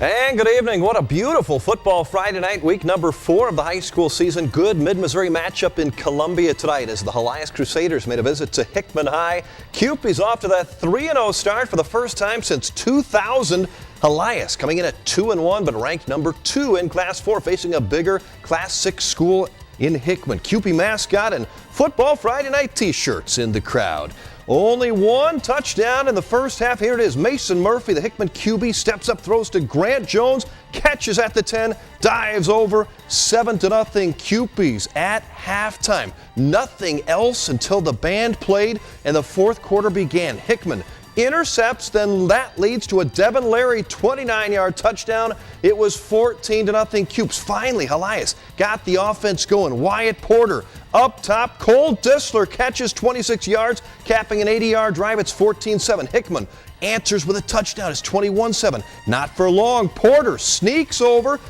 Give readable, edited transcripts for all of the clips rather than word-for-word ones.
And good evening. What a beautiful football Friday night, week number 4 of the high school season. Good mid-Missouri matchup in Columbia tonight as the Elias Crusaders made a visit to Hickman High. Cupie's off to that 3-0 start for the first time since 2000. Elias coming in at 2-1, but ranked number 2 in Class 4, facing a bigger Class 6 school in Hickman. Cupie mascot and football Friday night t-shirts in the crowd. Only one touchdown in the first half. Here it is. Mason Murphy, the Hickman QB, steps up, throws to Grant Jones, catches at the 10, dives over. 7-0 Cupies at halftime. Nothing else until the band played and the fourth quarter began. Hickman intercepts, then that leads to a Devin Larry 29-yard touchdown. It was 14-0 Cupes. Finally, Elias got the offense going. Wyatt Porter up top. Cole Dissler catches 26 yards, capping an 80-yard drive. It's 14-7. Hickman answers with a touchdown. It's 21-7. Not for long. Porter sneaks over.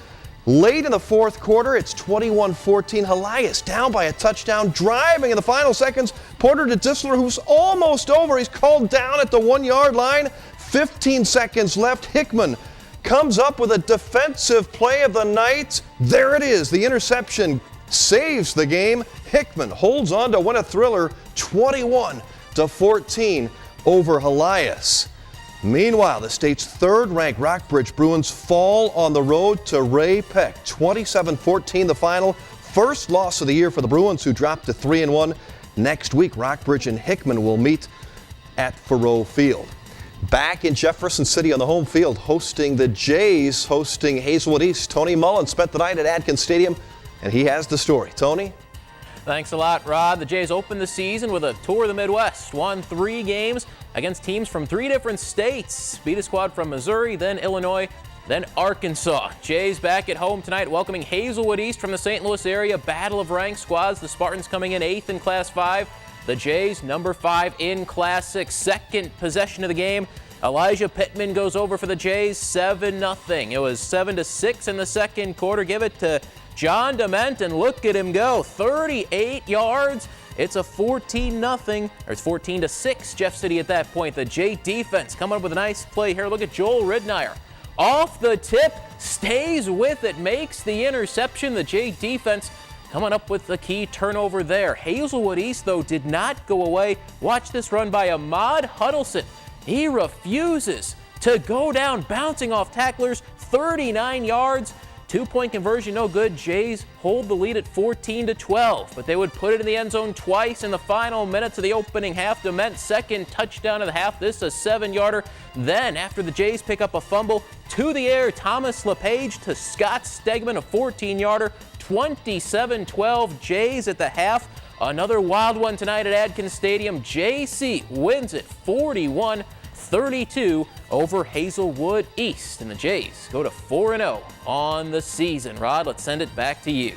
Late in the fourth quarter, it's 21-14. Elias down by a touchdown, driving in the final seconds. Porter to Dissler, who's almost over. He's called down at the 1-yard line. 15 seconds left. Hickman comes up with a defensive play of the night. There it is. The interception saves the game. Hickman holds on to win a thriller, 21-14 over Elias. Meanwhile, the state's third-ranked Rockbridge Bruins fall on the road to Ray Peck. 27-14 the final. First loss of the year for the Bruins, who dropped to 3-1. Next week, Rockbridge and Hickman will meet at Faroe Field. Back in Jefferson City on the home field, hosting the Jays, hosting Hazelwood East. Tony Mullen spent the night at Adkins Stadium, and he has the story. Tony? Thanks a lot, Rod. The Jays opened the season with a tour of the Midwest. Won 3 games against teams from 3 different states. Beat a squad from Missouri, then Illinois, then Arkansas. Jays back at home tonight, welcoming Hazelwood East from the St. Louis area. Battle of ranked squads. The Spartans coming in 8th in Class 5. The Jays number 5 in Class 6. Second possession of the game. Elijah Pittman goes over for the Jays, 7-0. It was 7-6 in the second quarter. Give it to John Dement, and look at him go. 38 yards. It's a 14-0, or it's 14-6 Jeff City at that point. The Jay defense coming up with a nice play here. Look at Joel Ridneyer. Off the tip, stays with it, makes the interception. The Jay defense coming up with the key turnover there. Hazelwood East, though, did not go away. Watch this run by Ahmad Huddleston. He refuses to go down, bouncing off tacklers, 39 yards. 2-point conversion, no good. Jays hold the lead at 14-12, but they would put it in the end zone twice in the final minutes of the opening half. Dement's second touchdown of the half. This is a 7-yarder. Then, after the Jays pick up a fumble, to the air, Thomas LePage to Scott Stegman, a 14-yarder. 27-12 Jays at the half. Another wild one tonight at Adkins Stadium. JC wins it 41-32 over Hazelwood East. And the Jays go to 4-0 on the season. Rod, let's send it back to you.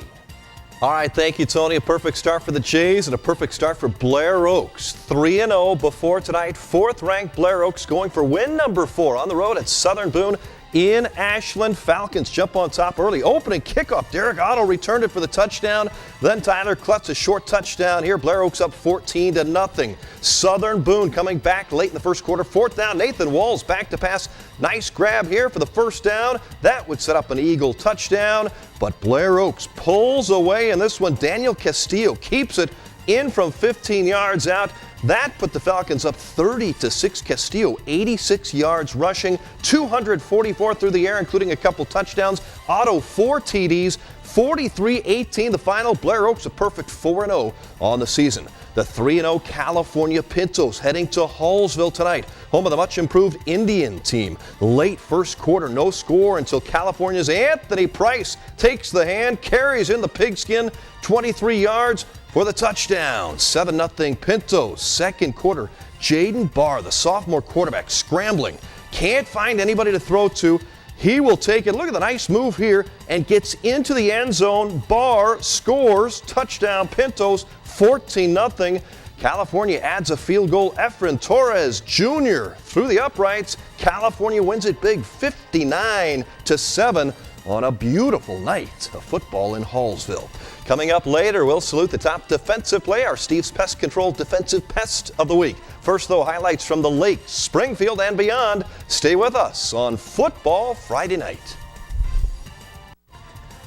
All right, thank you, Tony. A perfect start for the Jays and a perfect start for Blair Oaks. 3-0 before tonight. 4th-ranked Blair Oaks going for win number 4 on the road at Southern Boone in Ashland. Falcons jump on top early. Opening kickoff. Derek Otto returned it for the touchdown. Then Tyler Klutz, a short touchdown here. Blair Oaks up 14-0. Southern Boone coming back late in the first quarter. 4th down. Nathan Walls back to pass. Nice grab here for the first down. That would set up an Eagle touchdown. But Blair Oaks pulls away in this one. Daniel Castillo keeps it in from 15 yards out. That put the Falcons up 30-6. Castillo, 86 yards rushing, 244 through the air, including a couple touchdowns. Otto, 4 TDs, 43-18 the final. Blair Oaks a perfect 4-0 on the season. The 3-0 California Pintos heading to Hallsville tonight, home of the much-improved Indian team. Late first quarter, no score until California's Anthony Price takes the hand, carries in the pigskin, 23 yards for the touchdown. 7-0 Pintos. Second quarter, Jaden Barr, the sophomore quarterback, scrambling. Can't find anybody to throw to. He will take it. Look at the nice move here and gets into the end zone. Barr scores. Touchdown Pintos, 14-0. California adds a field goal. Efren Torres Jr. through the uprights. California wins it big, 59-7 on a beautiful night of football in Hallsville. Coming up later, we'll salute the top defensive player, our Steve's Pest Control Defensive Pest of the Week. First, though, highlights from the Lake, Springfield, and beyond. Stay with us on Football Friday Night.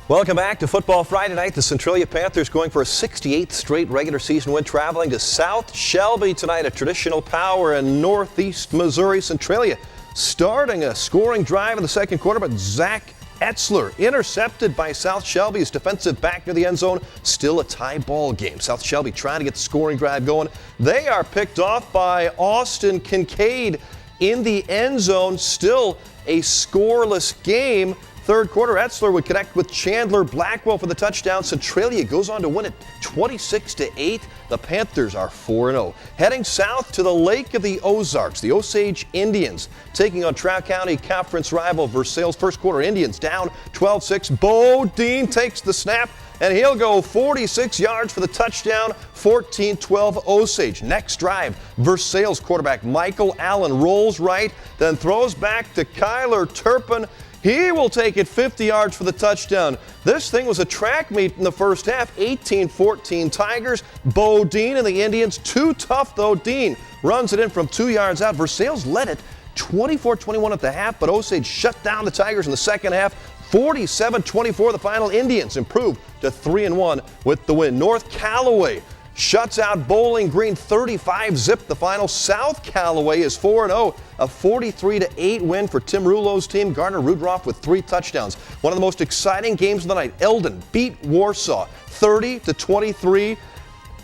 Welcome back to Football Friday Night. The Centralia Panthers going for a 68th straight regular season win, traveling to South Shelby tonight, a traditional power in Northeast Missouri. Centralia starting a scoring drive in the second quarter, but Zach Etzler intercepted by South Shelby's defensive back near the end zone. Still a tie ball game. South Shelby trying to get the scoring drive going. They are picked off by Austin Kincaid in the end zone. Still a scoreless game. Third quarter, Etzler would connect with Chandler Blackwell for the touchdown. Centralia goes on to win it 26-8. The Panthers are 4-0. Heading south to the Lake of the Ozarks, the Osage Indians taking on Trout County Conference rival Versailles. First quarter, Indians down 12-6. Bo Dean takes the snap, and he'll go 46 yards for the touchdown, 14-12 Osage. Next drive, Versailles quarterback Michael Allen rolls right, then throws back to Kyler Turpin. He will take it 50 yards for the touchdown. This thing was a track meet in the first half, 18-14 Tigers. Bo Dean and the Indians, too tough though. Dean runs it in from 2 yards out. Versailles led it 24-21 at the half, but Osage shut down the Tigers in the second half. 47-24 the final. Indians improved to 3-1 with the win. North Callaway shuts out Bowling Green 35-zip the final. South Callaway is 4-0, a 43-8 win for Tim Rulo's team. Gardner Rudroff with 3 touchdowns. One of the most exciting games of the night. Eldon beat Warsaw 30-23.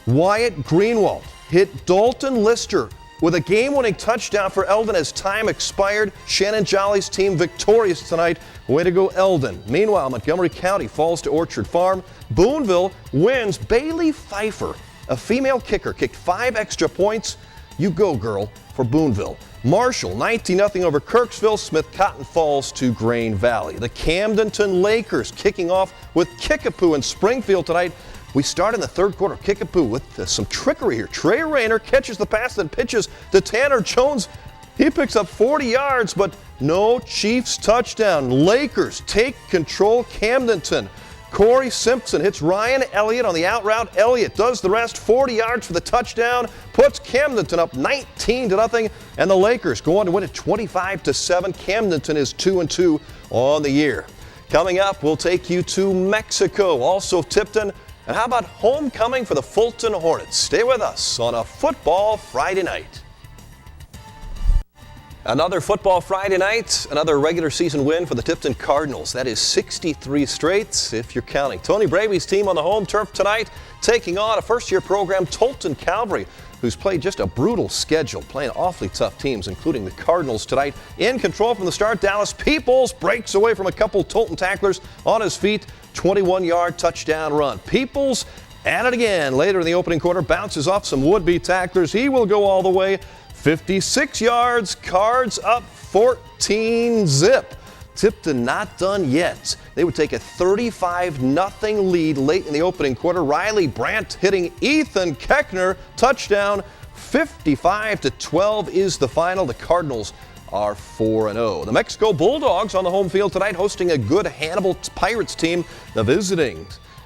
Wyatt Greenwald hit Dalton Lister with a game-winning touchdown for Eldon as time expired. Shannon Jolly's team victorious tonight. Way to go, Eldon. Meanwhile, Montgomery County falls to Orchard Farm. Boonville wins. Bailey Pfeiffer, a female kicker, kicked 5 extra points. You go, girl, for Boonville. Marshall, 19-0 over Kirksville. Smith Cotton falls to Grain Valley. The Camdenton Lakers kicking off with Kickapoo in Springfield tonight. We start in the third quarter. Kickapoo with some trickery here. Trey Rayner catches the pass, then pitches to Tanner Jones. He picks up 40 yards, but no Chiefs touchdown. Lakers take control. Camdenton. Corey Simpson hits Ryan Elliott on the out route. Elliott does the rest, 40 yards for the touchdown, puts Camdenton up 19-0, and the Lakers go on to win it 25-7. Camdenton is 2-2 on the year. Coming up, we'll take you to Mexico, also Tipton. And how about homecoming for the Fulton Hornets? Stay with us on a Football Friday Night. Another Football Friday night, another regular season win for the Tipton Cardinals. That is 63 straight, if you're counting. Tony Bravy's team on the home turf tonight, taking on a first-year program, Tolton Calvary, who's played just a brutal schedule, playing awfully tough teams, including the Cardinals tonight. In control from the start, Dallas Peoples breaks away from a couple Tolton tacklers on his feet. 21-yard touchdown run. Peoples at it again later in the opening quarter, bounces off some would-be tacklers. He will go all the way. 56 yards, Cards up 14-zip. Tipton not done yet. They would take a 35-0 lead late in the opening quarter. Riley Brandt hitting Ethan Keckner. Touchdown. 55-12 is the final. The Cardinals are 4-0. The Mexico Bulldogs on the home field tonight, hosting a good Hannibal Pirates team. The visiting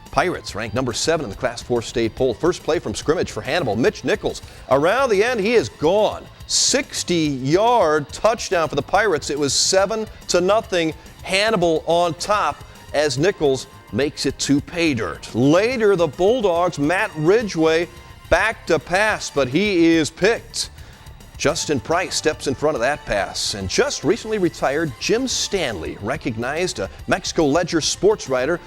Pirates ranked number 7 in the Class 4 state poll. First play from scrimmage for Hannibal. Mitch Nichols around the end. He is gone. 60-yard touchdown for the Pirates. It was 7-0. Hannibal on top as Nichols makes it to pay dirt. Later, the Bulldogs, Matt Ridgway back to pass, but he is picked. Justin Price steps in front of that pass. And just recently retired Jim Stanley, recognized a Mexico Ledger sports writer,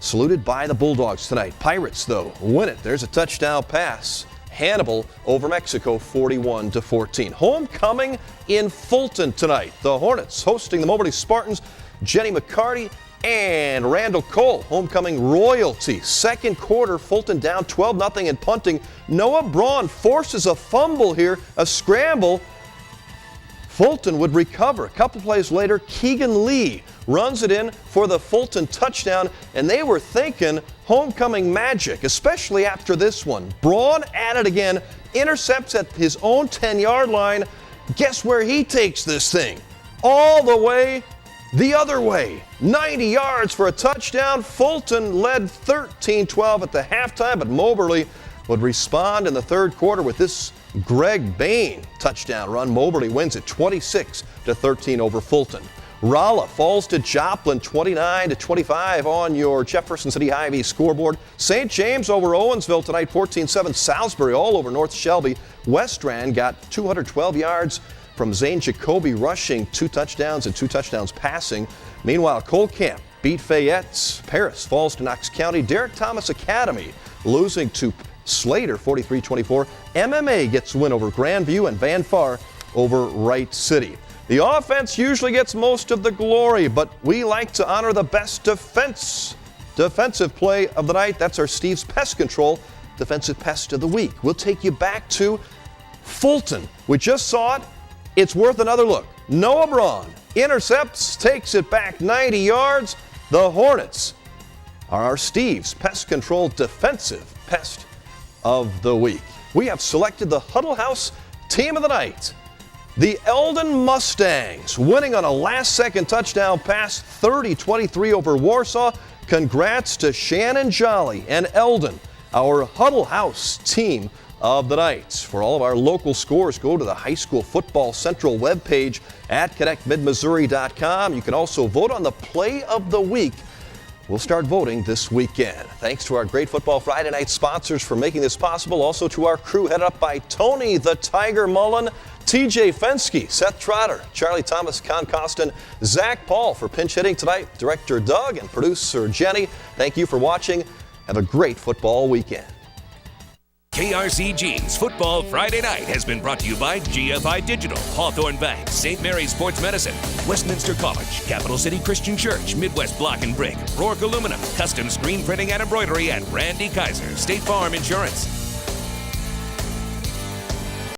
saluted by the Bulldogs tonight. Pirates, though, win it. There's a touchdown pass. Hannibal over Mexico 41-14. Homecoming in Fulton tonight. The Hornets hosting the Moberly Spartans. Jenny McCarty and Randall Cole, homecoming royalty. Second quarter, Fulton down 12-0 and punting. Noah Braun forces a fumble here, a scramble. Fulton would recover. A couple plays later, Keegan Lee runs it in for the Fulton touchdown, and they were thinking homecoming magic, especially after this one. Braun at it again, intercepts at his own 10-yard line. Guess where he takes this thing? All the way the other way. 90 yards for a touchdown. Fulton led 13-12 at the halftime, but Moberly would respond in the third quarter with this Greg Bain touchdown run. Moberly wins it 26-13 over Fulton. Rolla falls to Joplin 29-25 on your Jefferson City Hy-Vee scoreboard. St. James over Owensville tonight 14-7. Salisbury all over North Shelby. Westran got 212 yards from Zane Jacoby rushing, 2 touchdowns and 2 touchdowns passing. Meanwhile, Colcamp beat Fayette. Paris falls to Knox County. Derek Thomas Academy losing to Slater 43-24. MMA gets a win over Grandview and Van Far over Wright City. The offense usually gets most of the glory, but we like to honor the best defensive play of the night. That's our Steve's Pest Control Defensive Pest of the Week. We'll take you back to Fulton. We just saw it. It's worth another look. Noah Braun intercepts, takes it back 90 yards. The Hornets are our Steve's Pest Control Defensive Pest of the Week. We have selected the Huddle House Team of the Night. The Eldon Mustangs winning on a last-second touchdown pass, 30-23 over Warsaw. Congrats to Shannon Jolly and Eldon, our Huddle House Team of the Night. For all of our local scores, go to the High School Football Central webpage at connectmidmissouri.com. You can also vote on the Play of the Week. We'll start voting this weekend. Thanks to our great Football Friday Night sponsors for making this possible. Also to our crew headed up by Tony the Tiger Mullen, TJ Fensky, Seth Trotter, Charlie Thomas, Con Costin, Zach Paul for pinch hitting tonight, Director Doug and Producer Jenny. Thank you for watching. Have a great football weekend. KRCG's Football Friday Night has been brought to you by GFI Digital, Hawthorne Bank, St. Mary's Sports Medicine, Westminster College, Capital City Christian Church, Midwest Block and Brick, Rourke Aluminum, Custom Screen Printing and Embroidery, and Randy Kaiser, State Farm Insurance.